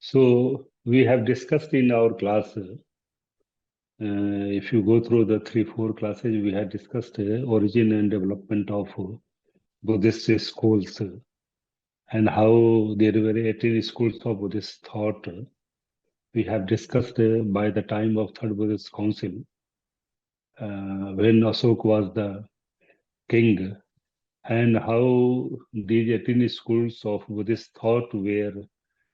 So we have discussed in our class, if you go through the 3-4 classes, we have discussed origin and development of Buddhist schools and how there were 18 schools of Buddhist thought. We have discussed by the time of Third Buddhist Council, when Ashoka was the king, and how these 18 schools of Buddhist thought were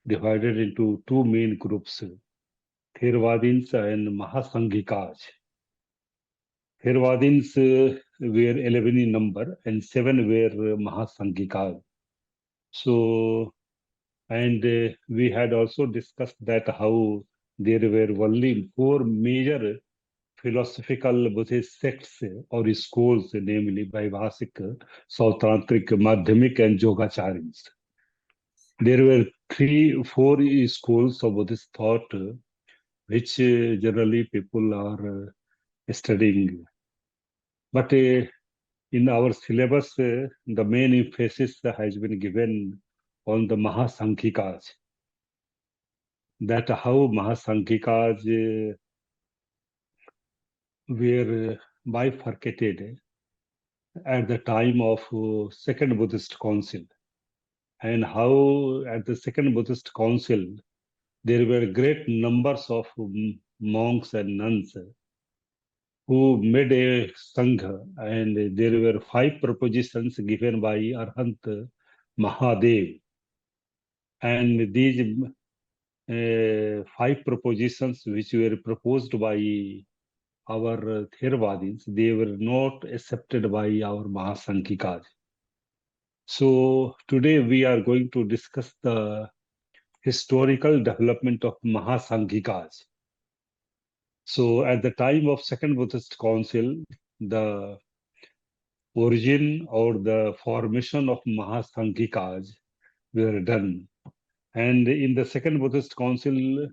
divided into two main groups, Theravadins and Mahasanghikas. Theravadins were 11 in number and 7 were Mahasanghikas. So, and we had also discussed that how there were only 4 major philosophical Buddhist sects or schools, namely Vaibhasik, Sautrantric, Madhyamik, and Yogacharyas. There were 3-4 schools of Buddhist thought which generally people are studying. But in our syllabus, the main emphasis has been given on the Mahasanghikas, that how Mahasanghikas were bifurcated at the time of Second Buddhist Council, and how at the Second Buddhist Council there were great numbers of monks and nuns who made a sangha, and there were 5 propositions given by Arhant Mahadev, and these 5 propositions which were proposed by our Theravadins, they were not accepted by our Mahasanghikas. So today we are going to discuss the historical development of Mahasanghikas. So at the time of Second Buddhist Council, the origin or the formation of Mahasanghikas were done. And in the Second Buddhist Council,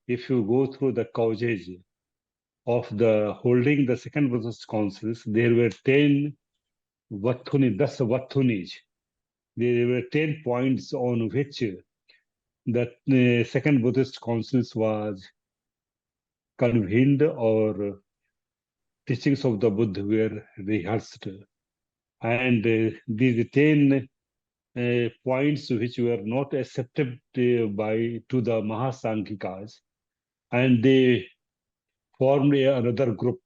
if you go through the causes of the holding the Second Buddhist Councils, there were 10 Vathunis. There were 10 points on which the Second Buddhist Councils was convened, or teachings of the Buddha were rehearsed. And these 10 points which were not accepted by to the Mahasanghikas, and they formed another group.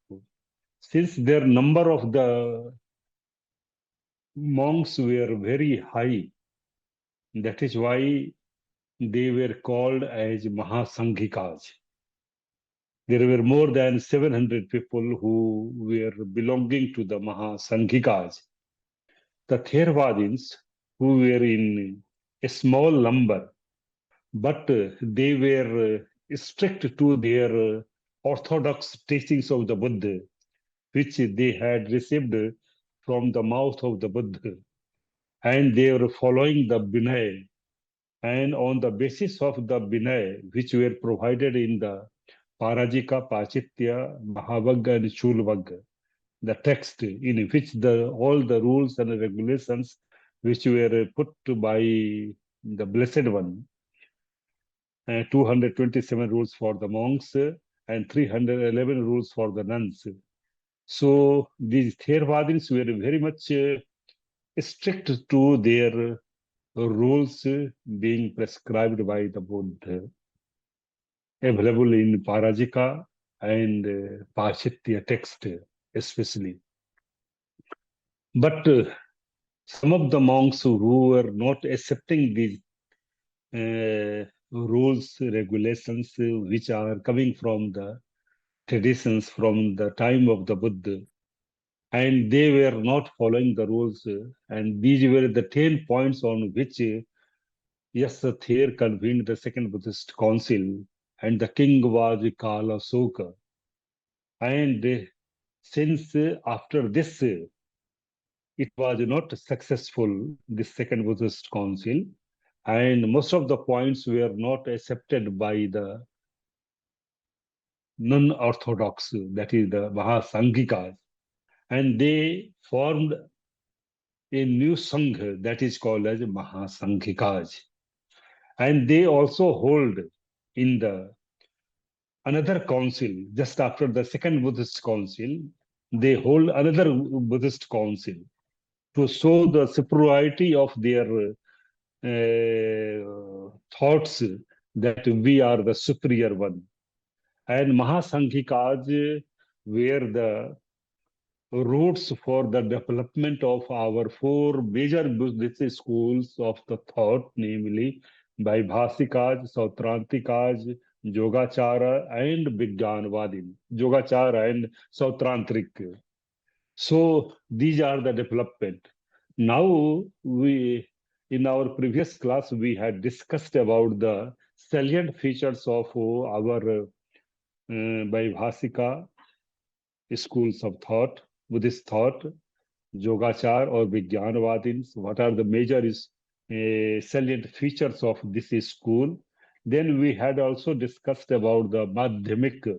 Since their number of the monks were very high, that is why they were called as Mahasanghikas. There were more than 700 people who were belonging to the Mahasanghikas. The Theravadins, who were in a small number, but they were strict to their orthodox teachings of the Buddha, which they had received from the mouth of the Buddha, and they were following the Vinaya. And on the basis of the Vinaya, which were provided in the Parajika, Pachitya, Mahavagga, and Chulvagga, the text in which all the rules and regulations which were put by the Blessed One, 227 rules for the monks and 311 rules for the nuns. So these Theravadins were very much strict to their rules being prescribed by the Buddha, available in Parajika and Pachitya text especially. But some of the monks who were not accepting these rules, regulations, which are coming from the traditions from the time of the Buddha, and they were not following the rules, and these were the 10 points on which Ther convened the Second Buddhist Council, and the king was Kala Soka. And since after this, it was not successful, this Second Buddhist Council, and most of the points were not accepted by the non-orthodox, that is the Mahasanghikas, and they formed a new Sangha that is called as Mahasanghikas. And they also hold in the another council, just after the second Buddhist council, they hold another Buddhist council to show the superiority of their thoughts that we are the superior one. And Mahasanghikas were the roots for the development of our four major Buddhist schools of the thought, namely Vaibhasikas, Sautrantikas, Yogachara, and Vijnanvadin. Yogachara and Sautrantik. So these are the development. Now in our previous class, we had discussed about the salient features of our Vaibhasika schools of thought, Buddhist thought, Yogachar or Vijnanavadins, what are the major salient features of this school. Then we had also discussed about the Madhyamik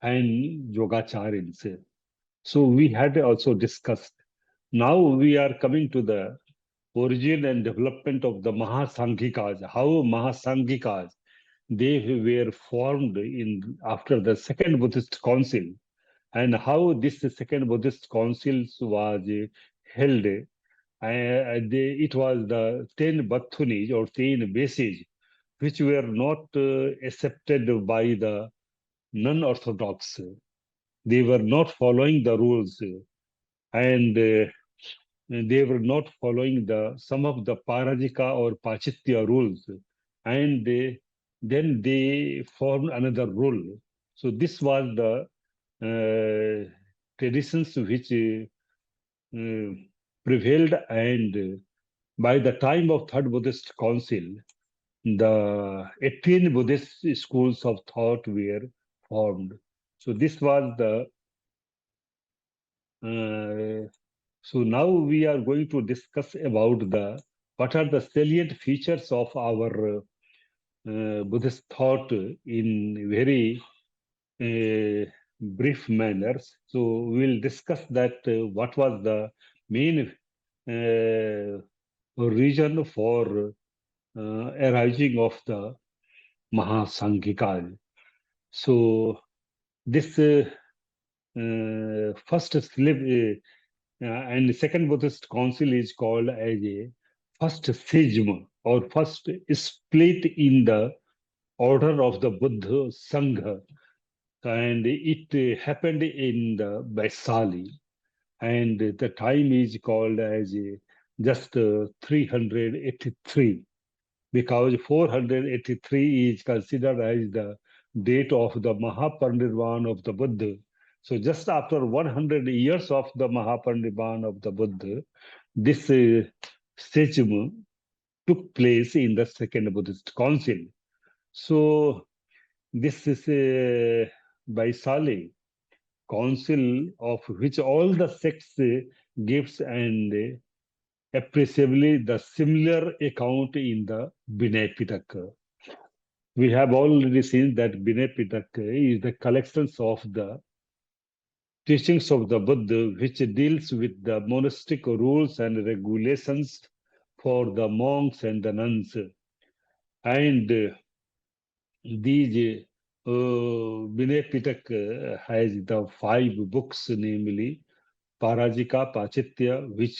and Yogacharins. So we had also discussed. Now we are coming to the origin and development of the Mahasanghikas, how Mahasanghikas, they were formed in after the second Buddhist council, and how this second Buddhist council was held. It was the 10 Bathunis or 10 bases which were not accepted by the non-orthodox. They were not following the rules, and they were not following the some of the Parajika or Pachitya rules, and then they formed another rule. So this was the traditions which prevailed, and by the time of Third Buddhist Council, the 18 Buddhist schools of thought were formed. So this was the so now we are going to discuss about the what are the salient features of our Buddhist thought in very brief manners. So we'll discuss that what was the main reason for arising of the Mahasanghika. So this first slip and second Buddhist council is called as a first schism or first split in the order of the Buddha Sangha, and it happened in the Vaisali, and the time is called as just 383, because 483 is considered as the date of the Mahaparinirvana of the Buddha. So just after 100 years of the Mahaparinirvana of the Buddha, this schism took place in the Second Buddhist Council. So this is Vaisali council, of which all the sects gives and appreciably the similar account in the Vinay Pitaka. We have already seen that Vinay Pitaka is the collections of the teachings of the Buddha, which deals with the monastic rules and regulations for the monks and the nuns. And these Vinay Pitaka has the 5 books, namely Parajika, Pachitya, which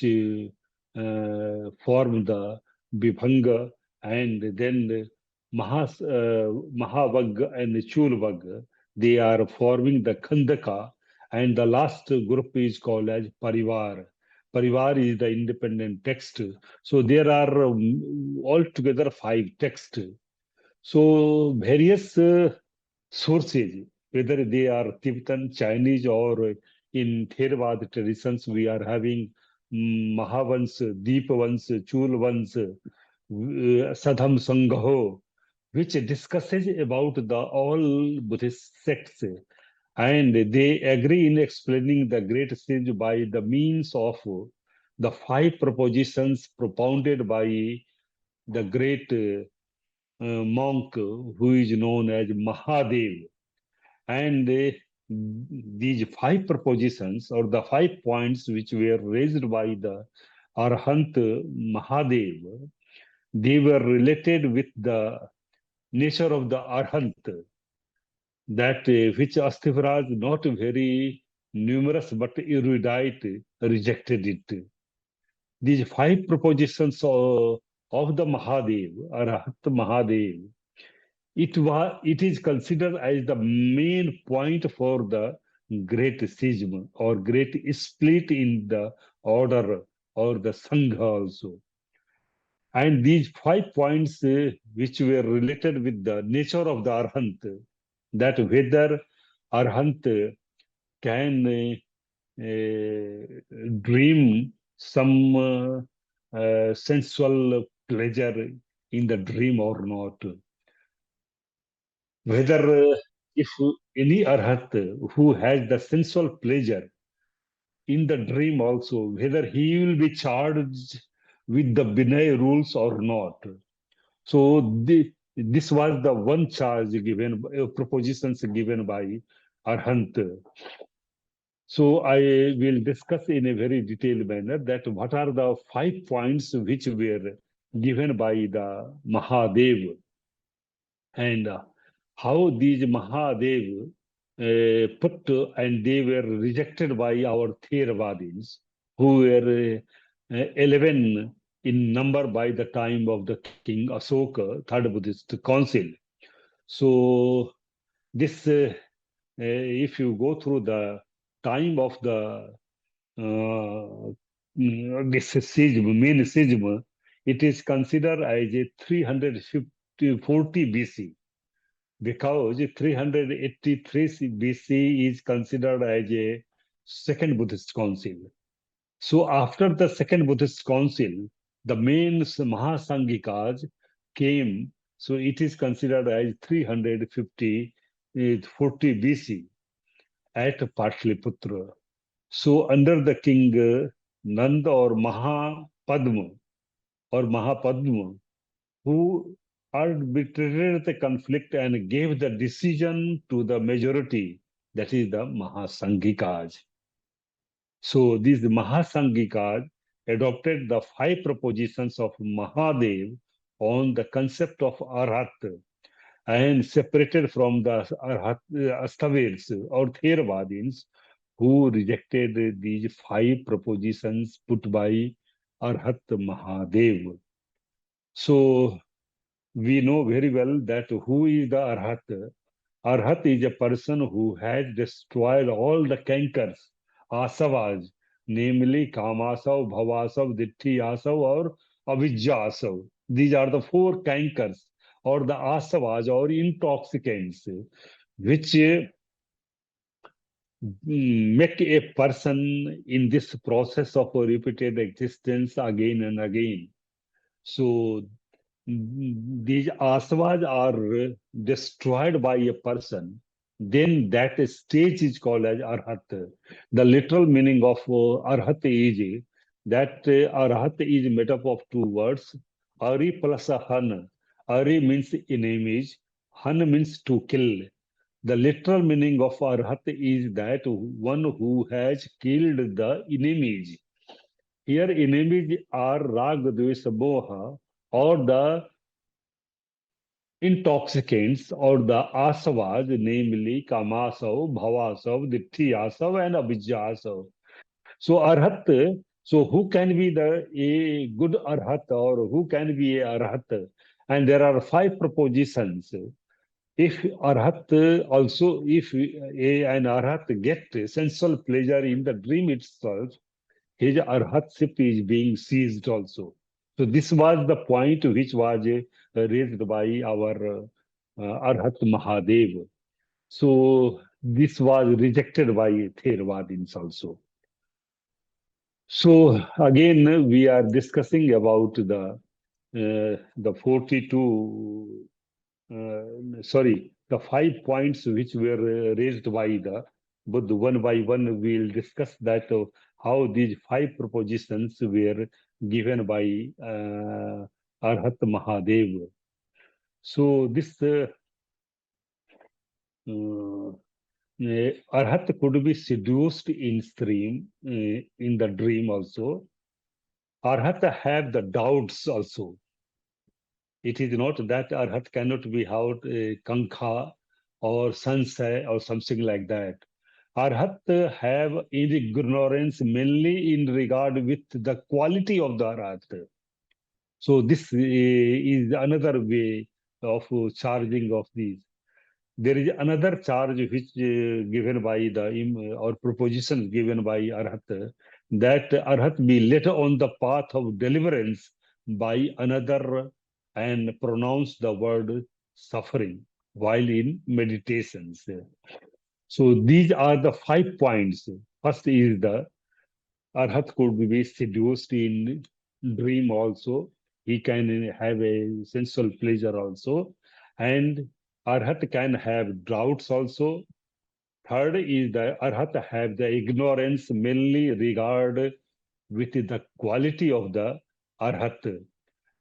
form the Vibhanga, and then Mahavagga and Chulvagga, they are forming the Khandaka, and the last group is called as Parivar. Parivar is the independent text. So there are altogether 5 texts. So various sources, whether they are Tibetan, Chinese, or in Theravada traditions, we are having Mahavans, Deepavans, Chulvans, Sadham Sangho, which discusses about the all Buddhist sects, and they agree in explaining the great sage by the means of the 5 propositions propounded by the great monk who is known as Mahadev. And these 5 propositions or the 5 points which were raised by the Arhant Mahadev, they were related with the nature of the Arhant, that which Astivaraj, not very numerous but erudite, rejected it. These five propositions of the Mahadev, Arhat Mahadev, it is considered as the main point for the great schism or great split in the order or the Sangha also. And these 5 points which were related with the nature of the Arhant, that whether Arhant can dream some sensual pleasure in the dream or not, whether if any Arhat who has the sensual pleasure in the dream also, whether he will be charged with the Binay rules or not. So this was the one charge given, propositions given by Arhant. So I will discuss in a very detailed manner that what are the 5 points which were given by the Mahadev, and how these Mahadev put and they were rejected by our Theravadins, who were 11 in number by the time of the King Asoka, Third Buddhist Council. So this, if you go through the time of the this schism, main schism, it is considered as a 340 BC, because 383 BC is considered as a second Buddhist council. So after the second Buddhist council, the main Mahasanghikas came. So it is considered as 350 40 BC at Patliputra. So under the king Nand or Mahapadma, who arbitrated the conflict and gave the decision to the majority, that is the Mahasanghikas. So these Mahasanghikas adopted the 5 propositions of Mahadev on the concept of Arhat, and separated from the Astavirs or Theravadins, who rejected these 5 propositions put by Arhat Mahadev. So we know very well that who is the Arhat. Arhat is a person who has destroyed all the cankers, asavas, namely kamasav, bhavasav, ditthyasav, or avijjasav. These are the 4 cankers or the asavas or intoxicants which make a person in this process of repeated existence again and again. So these asavas are destroyed by a person, then that stage is called as arhat. The literal meaning of arhat is that arhat is made up of 2 words, ari plus a han. Ari means in image, han means to kill. The literal meaning of arhat is that one who has killed the enemies. Here enemies are rag, dvesha, moha, or the intoxicants or the asavas, namely kamasav, bhavasav, ditthyasav, and abhijjasav. So arhat, so who can be the a good arhat or who can be a arhat? And there are 5 propositions. If arhat also, if an arhat get sensual pleasure in the dream itself, his arhatship is being seized also. So this was the point which was raised by our Arhat Mahadev. So this was rejected by Theravadins also. So again, we are discussing about the 42, the 5 points which were raised by the Buddha. One by one, we'll discuss that how these 5 propositions were given by Arhat Mahadev. So this Arhat could be seduced in stream, in the dream also. Arhat have the doubts also. It is not that arhat cannot be out kankha or sansay or something like that. Arhat have ignorance mainly in regard with the quality of the arhat. So this is another way of charging of these. There is another charge which given by the or proposition given by Arhat, that Arhat be led on the path of deliverance by another and pronounce the word suffering while in meditations. So these are the 5 points. First is the Arhat could be seduced in dream also. He can have a sensual pleasure also. And Arhat can have doubts also. Third is the Arhat have the ignorance mainly regard with the quality of the Arhat.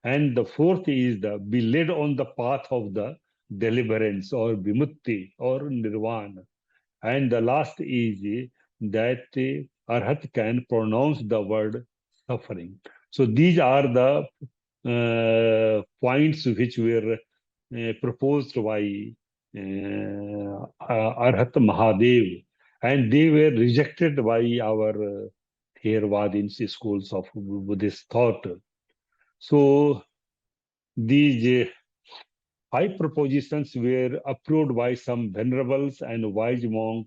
And the fourth is the be led on the path of the deliverance or vimutti or nirvana. And the last is that Arhat can pronounce the word suffering. So these are the points which were proposed by Arhat Mahadev, and they were rejected by our Theravadins schools of Buddhist thought. So these 5 propositions were approved by some venerables and wise monk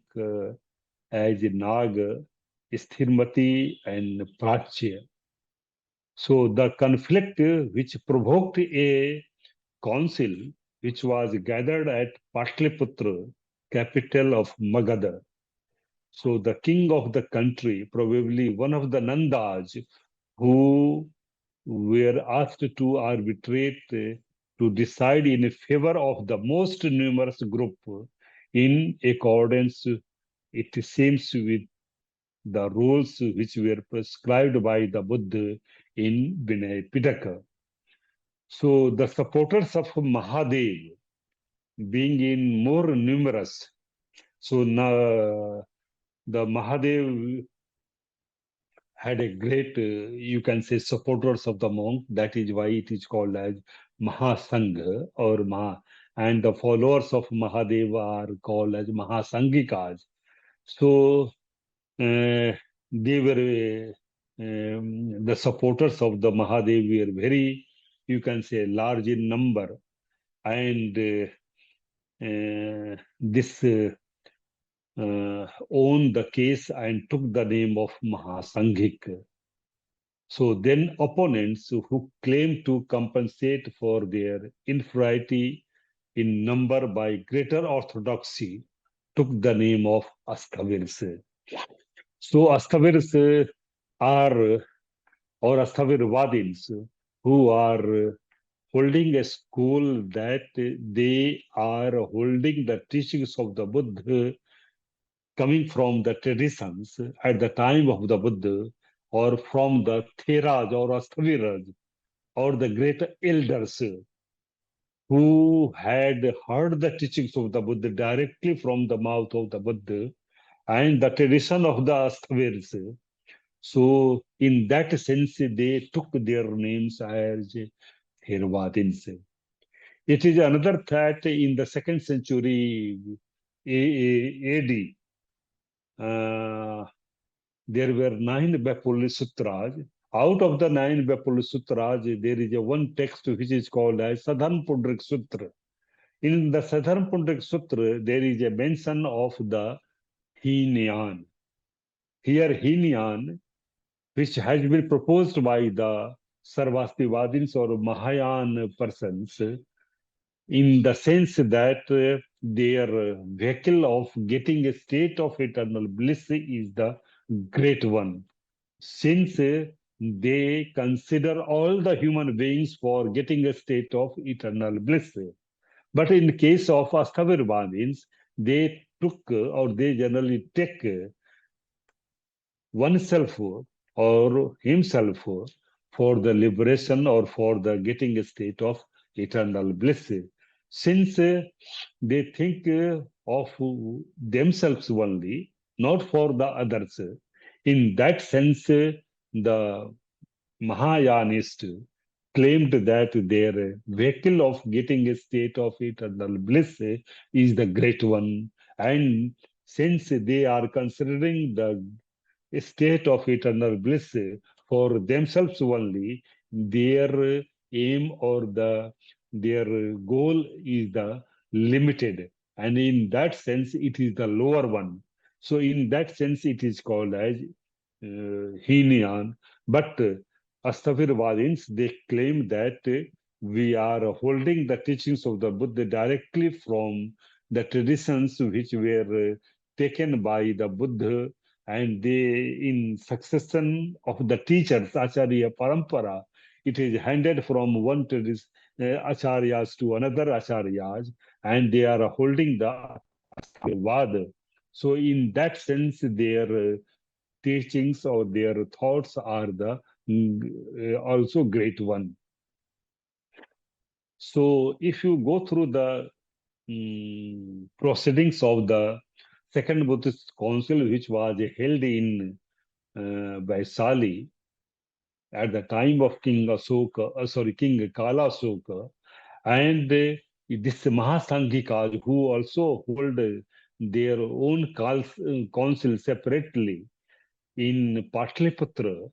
as Nag, Sthirmati, and Prachya. So the conflict which provoked a council which was gathered at Patliputra, capital of Magadha. So the king of the country, probably one of the Nandas who were asked to arbitrate to decide in favor of the most numerous group in accordance, it seems, with the rules which were prescribed by the Buddha in Vinaya Pitaka. So the supporters of Mahadev being in more numerous, so now the Mahadev had a great, you can say, supporters of the monk. That is why it is called as Mahasangha or Maha. And the followers of Mahadeva are called as Mahasanghikas. So they were the supporters of the Mahadev were very, you can say, large in number, and this owned the case and took the name of Mahasanghika. So then opponents who claimed to compensate for their inferiority in number by greater orthodoxy took the name of Astavirs. So Astavirs are or Astavirvadins who are holding a school that they are holding the teachings of the Buddha coming from the traditions at the time of the Buddha or from the Theras or Astaviras or the great elders who had heard the teachings of the Buddha directly from the mouth of the Buddha and the tradition of the Astavirs. So, in that sense, they took their names as Theravadins. It is another that in the second century AD, there were 9 Bapuli Sutras. Out of the 9 Bapuli Sutras, there is a one text which is called as Sadhan Pundrik Sutra. In the Sadhan Pundrik Sutra, there is a mention of the Hinayan. Here, Hinayan, which has been proposed by the Sarvastivadins or Mahayana persons, in the sense that their vehicle of getting a state of eternal bliss is the great one. Since they consider all the human beings for getting a state of eternal bliss. But in the case of Astavirvadins, they took or they generally take oneself or himself for the liberation or for the getting a state of eternal bliss. Since they think of themselves only, not for the others. In that sense, the Mahayanist claimed that their vehicle of getting a state of eternal bliss is the great one. And since they are considering the state of eternal bliss for themselves only, their aim or their goal is the limited, and in that sense it is the lower one. So in that sense it is called as Hinian. But Astavirvadins, they claim that we are holding the teachings of the Buddha directly from the traditions which were taken by the Buddha, and they, in succession of the teachers, Acharya Parampara, it is handed from one tradition, Acharyas to another Acharyas, and they are holding the Vada. So in that sense, their teachings or their thoughts are the also great one. So if you go through the proceedings of the Second Buddhist Council, which was held in Vaisali at the time of King Asoka, King Kala Asoka, and this Mahasanghika, who also hold their own council separately in Patliputra,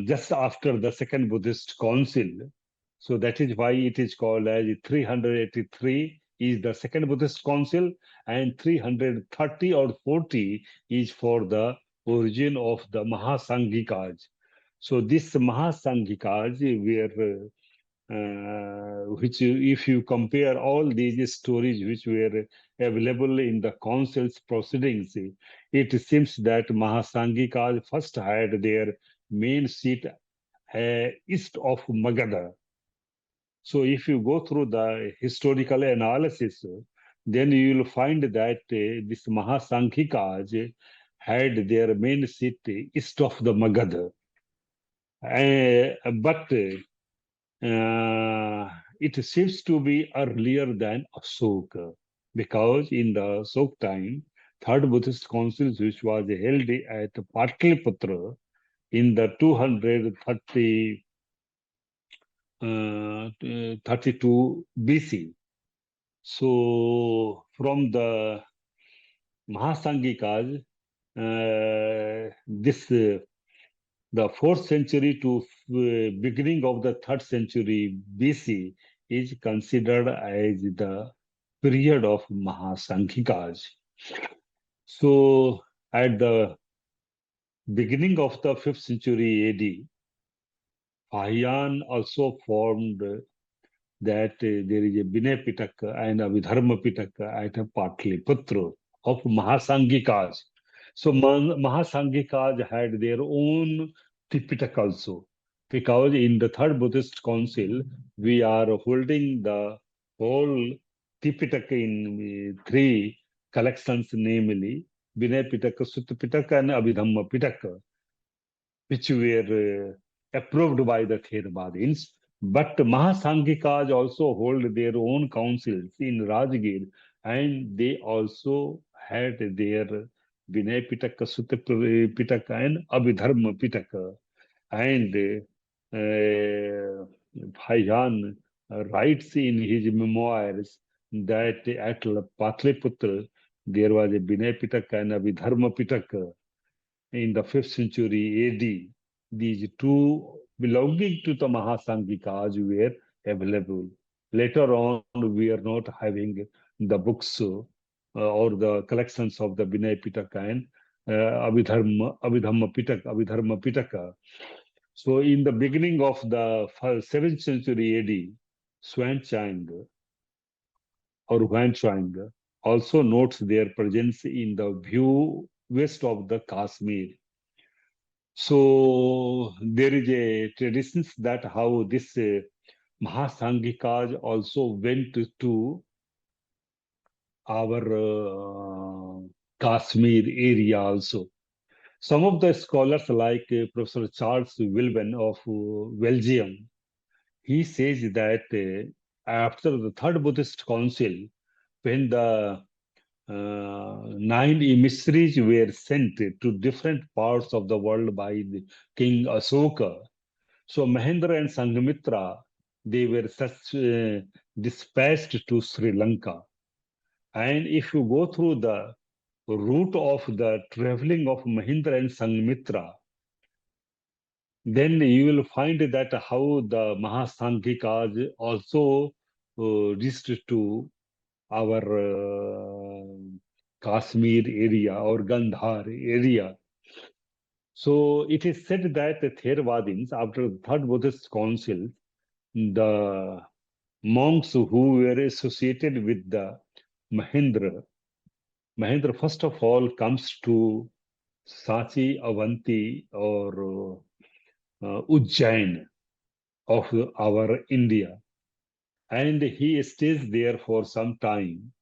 just after the Second Buddhist Council. So that is why it is called as 383 is the Second Buddhist Council, and 330 or 40 is for the origin of the Mahasanghikas. So this Mahasanghikas were which if you compare all these stories which were available in the council's proceedings, it seems that Mahasanghikas first had their main seat east of Magadha. So if you go through the historical analysis, then you will find that this Mahasanghikas had their main seat east of the Magadha. But it seems to be earlier than Ashoka, because in the Ashoka time, Third Buddhist Council, which was held at Patliputra in the 230 32 BC. So from the Mahasanghikas, this the 4th century to beginning of the 3rd century BC is considered as the period of Mahasanghikas. So at the beginning of the 5th century AD, Pahiyan also formed that there is a Vinay Pitaka and a Vidharma Pitaka at a Patliputra of Mahasanghikas. So Mahasanghikas had their own Tipitaka also, because in the Third Buddhist Council, we are holding the whole Tipitaka in three collections, namely Vinay Pitaka, Sutta Pitaka, and Abhidhamma Pitaka, which were approved by the Theravadins. But Mahasanghikas also hold their own councils in Rajgir, and they also had their Vinay Pitaka, Sutta Pitaka, and Abhidharma Pitaka. And Bhaiyan writes in his memoirs that at Patliputra there was a Vinay Pitaka and a Abhidharma Pitaka in the 5th century AD. These two belonging to the Mahasanghikas were available. Later on, we are not having the books or the collections of the Vinay Pitaka and Abhidhamma Pitaka. So, in the beginning of the 7th century AD, Xuanzang or Huanchuang also notes their presence in the view west of the Kashmir. So there is a tradition that how this Mahasanghikas also went to our Kashmir area also. Some of the scholars like Professor Charles Wilben of Belgium, he says that after the Third Buddhist Council, when the 9 emissaries were sent to different parts of the world by the King Asoka. So Mahendra and Sanghamitra, they were such dispatched to Sri Lanka. And if you go through the route of the traveling of Mahendra and Sanghamitra, then you will find that how the Mahasanghikas also reached to our Kashmir area or Gandhar area. So it is said that the Theravadins, after the third Buddhist council, the monks who were associated with the Mahendra, Mahendra first of all comes to Sachi, Avanti, or Ujjain of our India, and he stays there for some time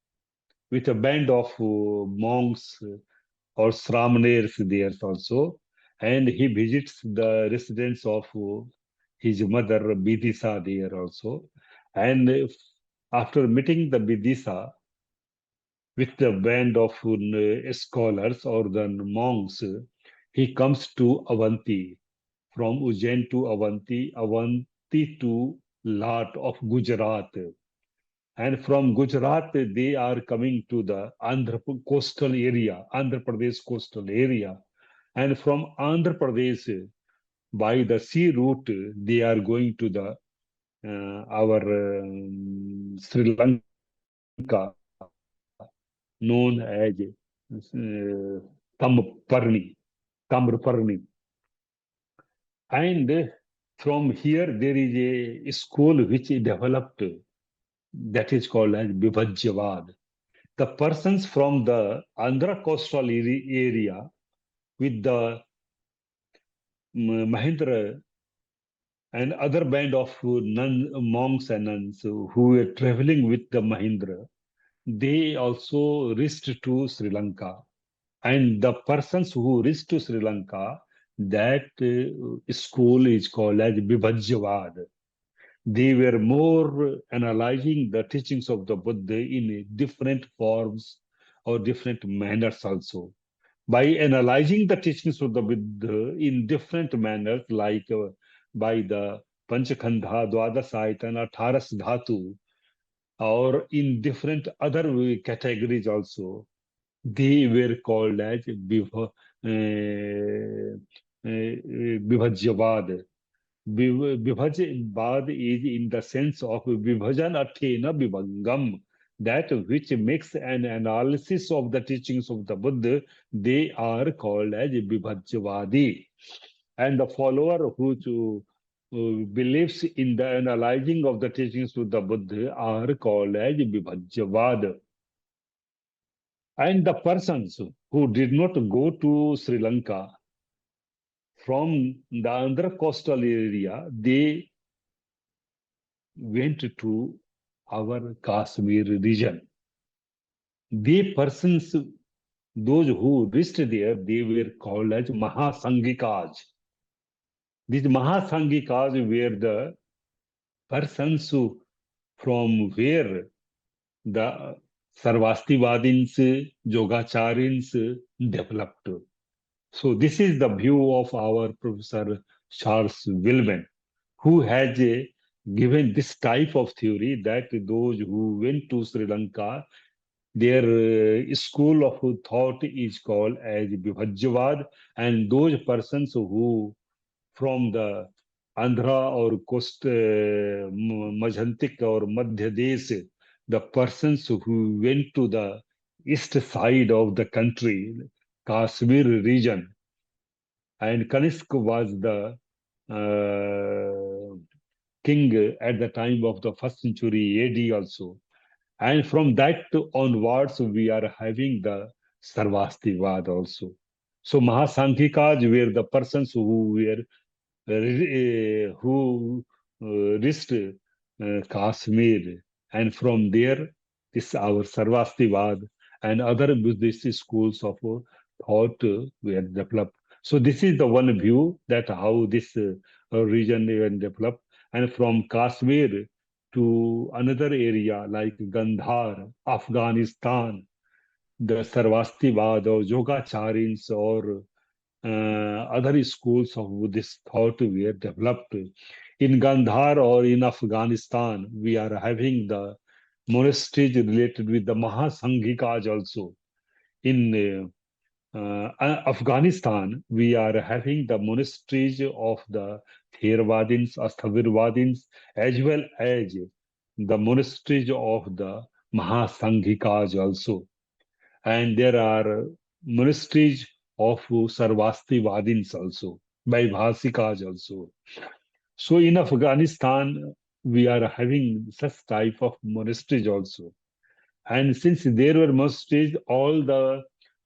with a band of monks or Sramners there also, and he visits the residence of his mother Bidisa there also, and after meeting the Bidisa with the band of scholars or the monks, he comes to Avanti, from Ujjain to Avanti, Avanti to Lat of Gujarat. And from Gujarat, they are coming to the coastal area, Andhra Pradesh coastal area. And from Andhra Pradesh, by the sea route, they are going to the our Sri Lanka, known as Tamparni, Tamraparni. And from here, there is a school which developed that is called as Vibhajyavad. The persons from the Andhra coastal area with the Mahendra and other band of monks and nuns who were traveling with the Mahendra, they also reached to Sri Lanka. And the persons who reached to Sri Lanka, that school is called as Vibhajyavad. They were more analyzing the teachings of the Buddha in different forms or different manners also. By analyzing the teachings of the Buddha in different manners, like by the Panchakhandha, Dwadasayita, and Atharas Dhatu, or in different other categories also, they were called as Vibhajyavad. Vibhajyavad is in the sense of Vibhajan Athena Vibhangam, that which makes an analysis of the teachings of the Buddha, they are called as Vibhajyavadi. And the follower who believes in the analyzing of the teachings of the Buddha are called as Vibhajyavad. And the persons who did not go to Sri Lanka from the Andhra coastal area, they went to our Kashmir region. The persons, those who reached there, they were called as Mahasanghikas. These Mahasanghikas were the persons who, from where the Sarvastivadins, Yogacharyans developed. So this is the view of our Professor Charles Willman, who has given this type of theory that those who went to Sri Lanka, their school of thought is called as Vibhajyavad, and those persons who from the Andhra or Coast Majhantik or Madhya Desh, the persons who went to the east side of the country, Kashmir region, and Kanishk was the king at the time of the first century AD also. And from that onwards, we are having the Sarvastivad also. So Mahasankhikas were the persons who were who reached Kashmir, and from there, this our Sarvastivad and other Buddhist schools of thought were developed. So this is the one view that how this region developed, and from Kashmir to another area like Gandhar, Afghanistan, the Sarvastivad or Yogacharyans or other schools of Buddhist thought were developed. In Gandhar or in Afghanistan, we are having the monasteries related with the Mahasanghikas also. In Afghanistan, we are having the monasteries of the Theravadins, Asthavirvadins, as well as the monasteries of the Mahasanghikas also. And there are monasteries of Sarvastivadins also, Vaibhasikas also. So in Afghanistan, we are having such type of monasteries also. And since there were monasteries, all the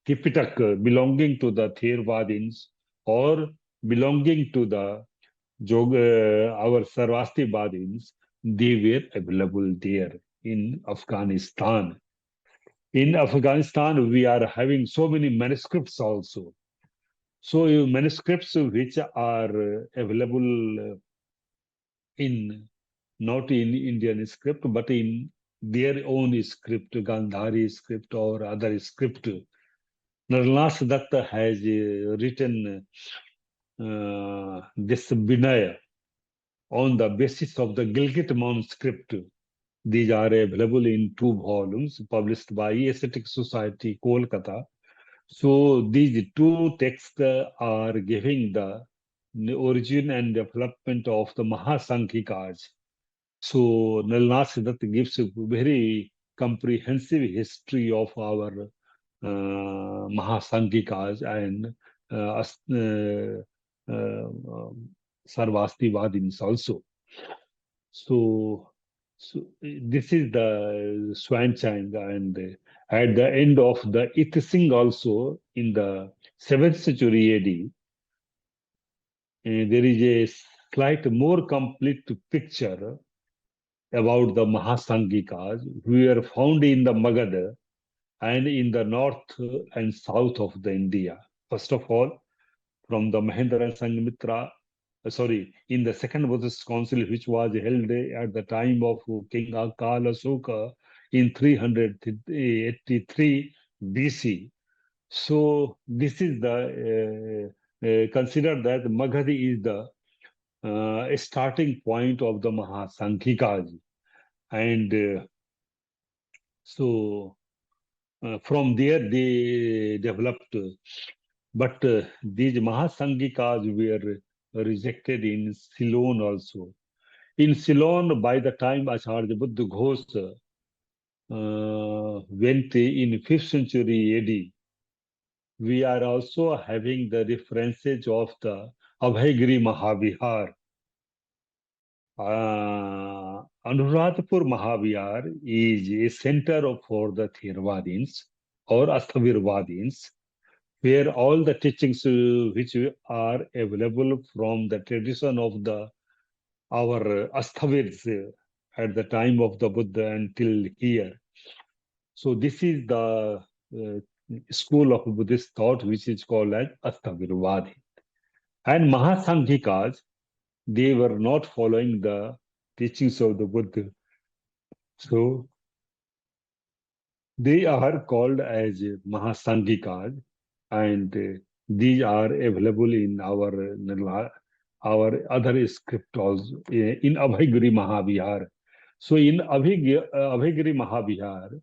Tipitak belonging to the Theravadins or belonging to the our Sarvastivadins, they were available there in Afghanistan. In Afghanistan, we are having so many manuscripts also. So manuscripts which are available in not in Indian script, but in their own script, Gandhari script or other script. Narlas Datta has written this Vinaya on the basis of the Gilgit manuscript. These are available in 2 volumes published by Ascetic Society, Kolkata. So these 2 texts are giving the origin and development of the Mahasankhikas. So Nalnas Siddharth gives a very comprehensive history of our Mahasankhikas and Sarvastivadins also. So, this is the Swan Chang, and at the end of the Ith Singh also in the 7th century AD, there is a slight more complete picture about the Mahasanghikas who were found in the Magadha and in the north and south of the India. First of all, from the Mahendra and Sanghmitra, in the second Buddhist council, which was held at the time of King Akal Asoka in 383 BC. So this is the consider that Magadhi is the starting point of the Mahasankhikas, and so from there they developed. But these Mahasanghikas were rejected in Ceylon also. In Ceylon, by the time Acharya Buddha Ghosh went in 5th century AD, we are also having the references of the Abhaygiri Mahavihar. Anuradhapur Mahavihar is a center for the Theravadins or Asthavirvadins, where all the teachings which are available from the tradition of the our Asthavirs at the time of the Buddha until here. So this is the school of Buddhist thought which is called as Asthavirvadi. And Mahasanghikas, they were not following the teachings of the Buddha. So they are called as Mahasanghikas, and these are available in our other script also in Abhaygiri Mahavihar. So in Abhaygiri Mahavihar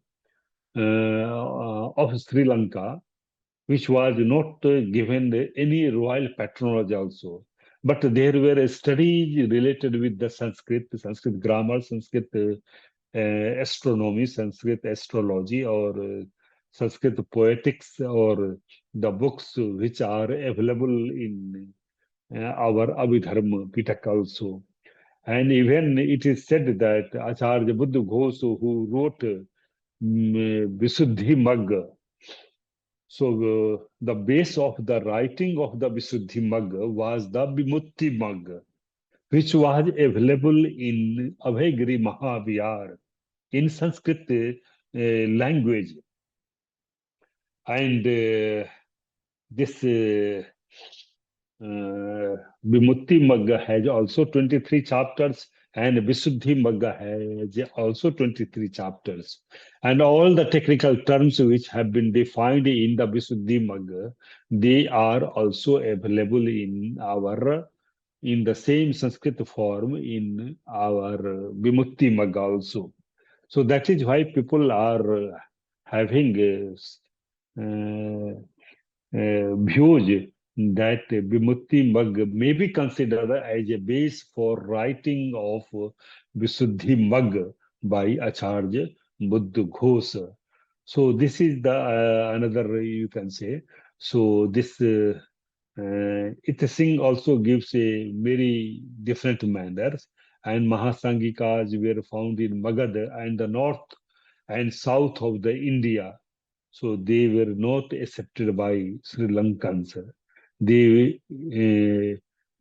of Sri Lanka, which was not given any royal patronage also, but there were studies related with the Sanskrit grammar, Sanskrit astronomy, Sanskrit astrology, or Sanskrit poetics, or the books which are available in our Abhidharma Pitak also. And even it is said that Acharya Buddha Ghosh, who wrote Visuddhi Magga, so the base of the writing of the Visuddhi Magga was the Vimutti Magga, which was available in Abhaygiri Mahavihar in Sanskrit language. And this Vimutti Magga has also 23 chapters and Visuddhimagga has also 23 chapters. And all the technical terms which have been defined in the Visuddhimagga, they are also available in the same Sanskrit form in our Vimuktimagga also. So that is why people are having views that Vimutti Mag may be considered as a base for writing of Visuddhi Mag by Acharya Buddha Ghosa. So this is the another you can say. So this it Singh also gives a very different manners, and Mahasanghikas were found in Magadha and the north and south of the India. So they were not accepted by Sri Lankans. They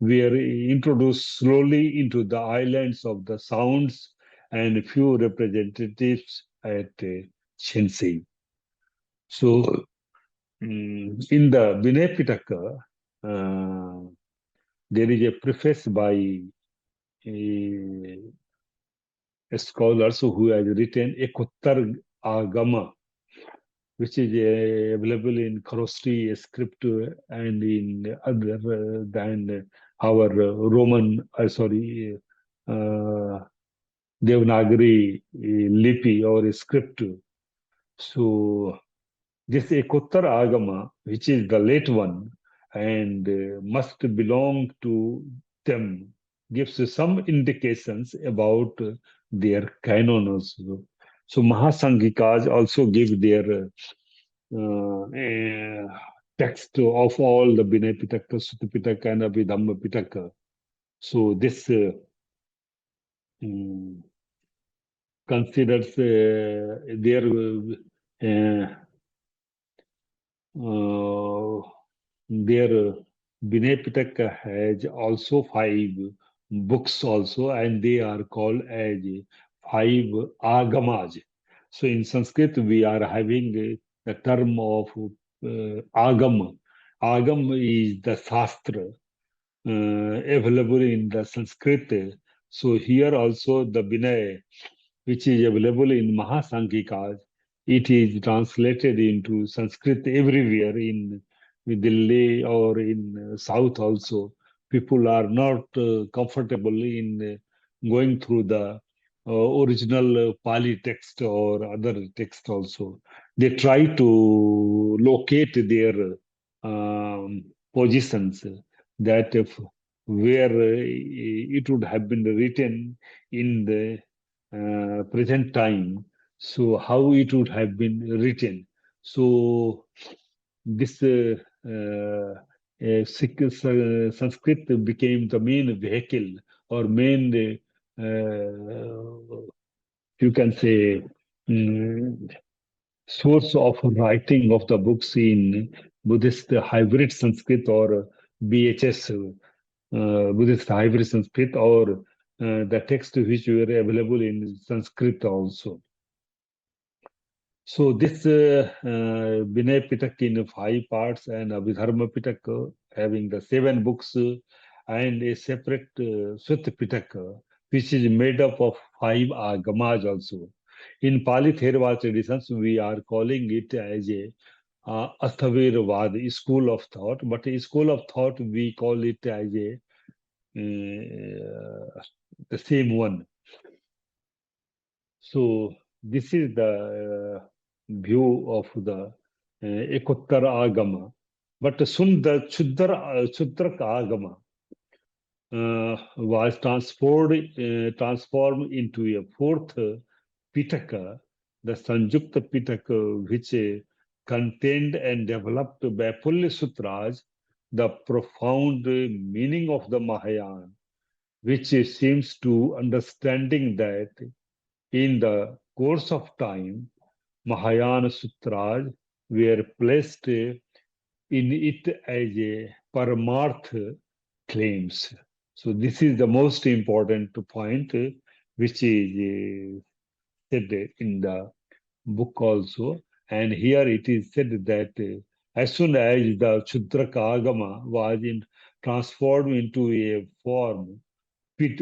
were introduced slowly into the islands of the Sounds and few representatives at Shensei. So in the Vinay Pitaka, there is a preface by a, a scholar who has written Ekuttar Agama, which is available in Kharosthi script and in other than our Roman, Devanagari lipi or script. So this Ekuttar Agama, which is the late one and must belong to them, gives some indications about their canons. So Mahasanghikas also give their text of all the Vinay Pitaka, Sutta Pitaka, and Abhidhamma Pitaka. So this considers their Vinay Pitaka has also five books also, and they are called as five agamas. So in Sanskrit, we are having the term of agam. Agam is the shastra available in the Sanskrit. So here also the Vinay, which is available in Mahasanghika, it is translated into Sanskrit everywhere in Delhi or in South also. People are not comfortable in going through the original Pali text or other text also. They try to locate their positions that if where it would have been written in the present time, so how it would have been written. So this Sanskrit became the main vehicle or main, you can say, mm, source of writing of the books in Buddhist hybrid Sanskrit or BHS, Buddhist hybrid Sanskrit, or the text which were available in Sanskrit also. So this Vinay Pitaka in five parts and Abhidharma Pitaka having the seven books and a separate Sutta Pitaka, which is made up of five agamas also. In Pali Theravada traditions, we are calling it as a Athaviravad, school of thought, but a school of thought we call it as a the same one. So this is the view of the Ekottara Agama. But Sudrak Agama was transformed into a fourth Pitaka, the Sanjukta Pitaka, which contained and developed Baipulya Sutras, the profound meaning of the Mahayana, which seems to understanding that in the course of time, Mahayana Sutras were placed in it as a Paramarth claims. So this is the most important point which is said in the book also. And here it is said that as soon as the Chudraka Agama was transformed into a form,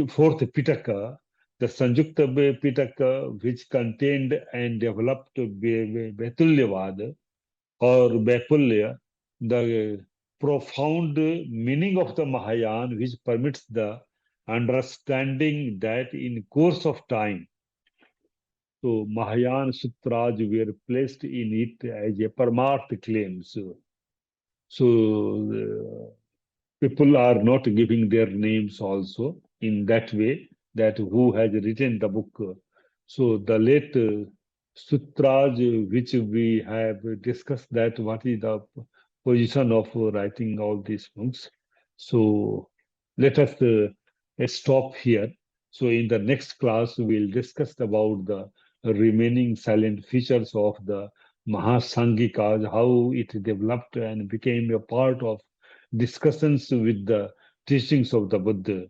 fourth Pitaka, the Sanjukta Pitaka, which contained and developed Betulyavad or Baipulya, the profound meaning of the Mahayana, which permits the understanding that in course of time, so Mahayana Sutras were placed in it as a Paramartha claim. So people are not giving their names also in that way, that who has written the book. So the late sutras which we have discussed, that what is the position of writing all these books. So let us stop here. So in the next class we'll discuss about the remaining silent features of the Mahasanghika, how it developed and became a part of discussions with the teachings of the Buddha.